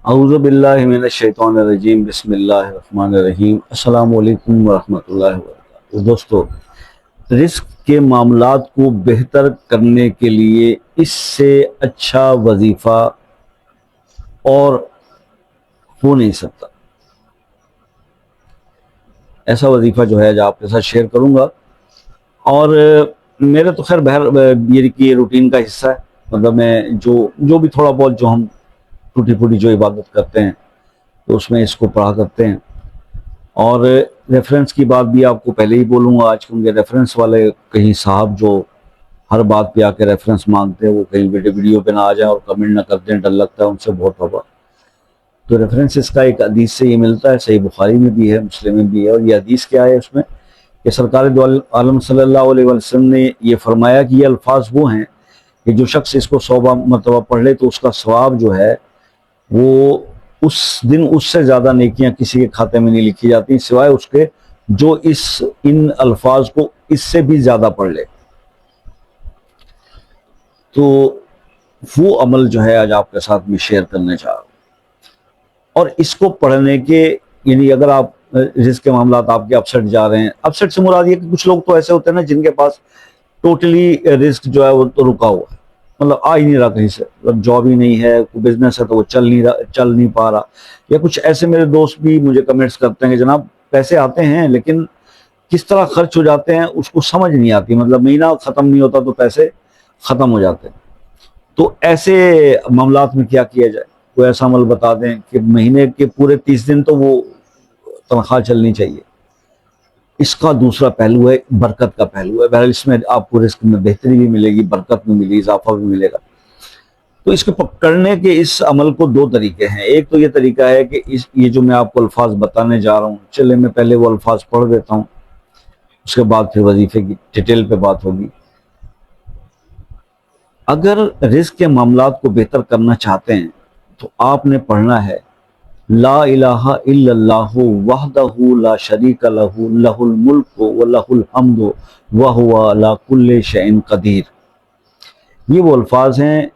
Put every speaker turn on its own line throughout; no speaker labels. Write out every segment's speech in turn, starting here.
اعوذ باللہ من الشیطان الرجیم، بسم اللہ الرحمن الرحیم۔ السلام علیکم ورحمۃ اللہ وبرکاتہ۔ دوستو، رزق کے معاملات کو بہتر کرنے کے لیے اس سے اچھا وظیفہ اور ہو نہیں سکتا۔ ایسا وظیفہ جو ہے آپ کے ساتھ شیئر کروں گا، اور میرے تو خیر یہ روٹین کا حصہ ہے۔ مطلب میں جو بھی تھوڑا بہت جو ہم ٹوٹی پھوٹی جو عبادت کرتے ہیں تو اس میں اس کو پڑھا کرتے ہیں۔ اور ریفرنس کی بات بھی آپ کو پہلے ہی بولوں گا آج، کیونکہ ریفرنس والے کہیں صاحب جو ہر بات پہ آ کے ریفرنس مانگتے ہیں وہ کہیں ویڈیو پہ نہ آ جائیں اور کمنٹ نہ کرتے ہیں، ڈر لگتا ہے ان سے بہت بابا۔ تو ریفرنس اس کا ایک حدیث سے یہ ملتا ہے، صحیح بخاری میں بھی ہے، مسلم میں بھی ہے۔ اور یہ حدیث کیا ہے اس میں کہ سرکار دو عالم صلی اللہ علیہ وسلم نے یہ فرمایا کہ یہ الفاظ وہ ہیں کہ جو شخص اس کو 100 مرتبہ پڑھ لے تو اس کا ثواب جو ہے وہ اس دن اس سے زیادہ نیکیاں کسی کے کھاتے میں نہیں لکھی جاتی، سوائے اس کے جو ان الفاظ کو اس سے بھی زیادہ پڑھ لے۔ تو وہ عمل جو ہے آج آپ کے ساتھ میں شیئر کرنے چاہ رہا ہوں۔ اور اس کو پڑھنے کے یعنی اگر آپ رزق کے معاملات آپ کے اپسٹ جا رہے ہیں، اپسٹ سے مراد یہ کہ کچھ لوگ تو ایسے ہوتے ہیں نا جن کے پاس ٹوٹلی رزق جو ہے وہ تو رکا ہوا ہے، مطلب آ ہی نہیں رہا کہیں سے، مطلب جاب ہی نہیں ہے، کوئی بزنس ہے تو وہ چل نہیں پا رہا۔ یا کچھ ایسے میرے دوست بھی مجھے کمنٹس کرتے ہیں کہ جناب پیسے آتے ہیں لیکن کس طرح خرچ ہو جاتے ہیں اس کو سمجھ نہیں آتی، مطلب مہینہ ختم نہیں ہوتا تو پیسے ختم ہو جاتے ہیں۔ تو ایسے معاملات میں کیا کیا جائے؟ کوئی ایسا عمل بتا دیں کہ مہینے کے پورے 30 دن تو وہ تنخواہ چلنی چاہیے۔ اس کا دوسرا پہلو ہے برکت کا پہلو ہے۔ بہرحال اس میں آپ کو رزق میں بہتری بھی ملے گی، برکت بھی ملے گی، اضافہ بھی ملے گا۔ تو اس کے کرنے کے اس عمل کو دو طریقے ہیں۔ ایک تو یہ طریقہ ہے کہ یہ جو میں آپ کو الفاظ بتانے جا رہا ہوں، چلے میں پہلے وہ الفاظ پڑھ دیتا ہوں، اس کے بعد پھر وظیفے کی ڈیٹیل پہ بات ہوگی۔ اگر رزق کے معاملات کو بہتر کرنا چاہتے ہیں تو آپ نے پڑھنا ہے لا الہ الا اللہ وحدہ لا شریک لہ لہ الملک ولہ الحمد وہو علی کل شیء قدیر۔ یہ وہ الفاظ ہیں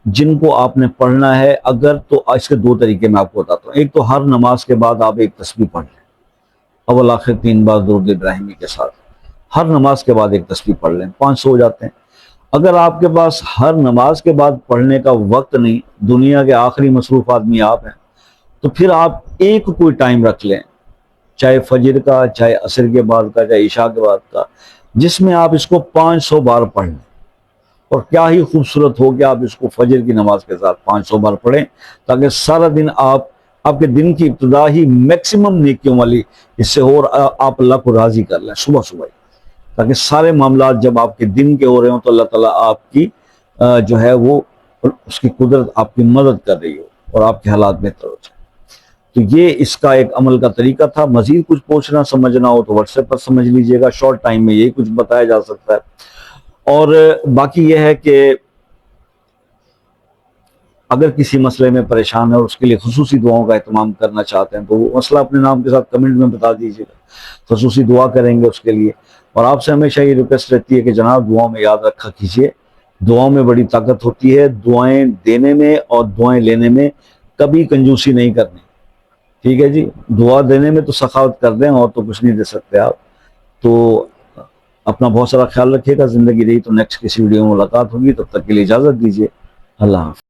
جن کو آپ نے پڑھنا ہے۔ اگر تو اس کے دو طریقے میں آپ کو بتاتا ہوں۔ ایک تو ہر نماز کے بعد آپ ایک تسبیح پڑھ لیں، اول آخر 3 بار درود ابراہیمی کے ساتھ، ہر نماز کے بعد ایک تسبیح پڑھ لیں، 500 ہو جاتے ہیں۔ اگر آپ کے پاس ہر نماز کے بعد پڑھنے کا وقت نہیں، دنیا کے آخری مصروف آدمی آپ ہیں، تو پھر آپ ایک کوئی ٹائم رکھ لیں، چاہے فجر کا، چاہے عصر کے بعد کا، چاہے عشاء کے بعد کا، جس میں آپ اس کو 500 بار پڑھ لیں۔ اور کیا ہی خوبصورت ہو کہ آپ اس کو فجر کی نماز کے ساتھ 500 بار پڑھیں، تاکہ سارا دن آپ کے دن کی ابتدا ہی میکسیمم نیکیوں والی اس سے ہو، اور آپ اللہ کو راضی کر لیں صبح صبح ہی، تاکہ سارے معاملات جب آپ کے دن کے ہو رہے ہوں تو اللہ تعالیٰ آپ کی جو ہے وہ اس کی قدرت آپ کی مدد کر رہی ہو اور آپ کے حالات بہتر ہو جائیں۔ تو یہ اس کا ایک عمل کا طریقہ تھا۔ مزید کچھ پوچھنا سمجھنا ہو تو واٹس ایپ پر سمجھ لیجئے گا، شارٹ ٹائم میں یہی کچھ بتایا جا سکتا ہے۔ اور باقی یہ ہے کہ اگر کسی مسئلے میں پریشان ہے اور اس کے لیے خصوصی دعاؤں کا اہتمام کرنا چاہتے ہیں تو وہ مسئلہ اپنے نام کے ساتھ کمنٹ میں بتا دیجیے گا، خصوصی دعا کریں گے اس کے لیے۔ اور آپ سے ہمیشہ یہ ریکویسٹ رہتی ہے کہ جناب دعاؤں میں یاد رکھا کیجیے، دعاؤں میں بڑی طاقت ہوتی ہے، دعائیں دینے میں اور دعائیں لینے میں کبھی کنجوسی نہیں کرنی، ٹھیک ہے جی؟ دعا دینے میں تو سخاوت کر دیں، اور تو کچھ نہیں دے سکتے آپ۔ تو اپنا بہت سارا خیال رکھیے گا، زندگی رہی تو نیکسٹ کسی ویڈیو میں ملاقات ہوگی، تب تک کے لیے اجازت دیجیے، اللہ حافظ۔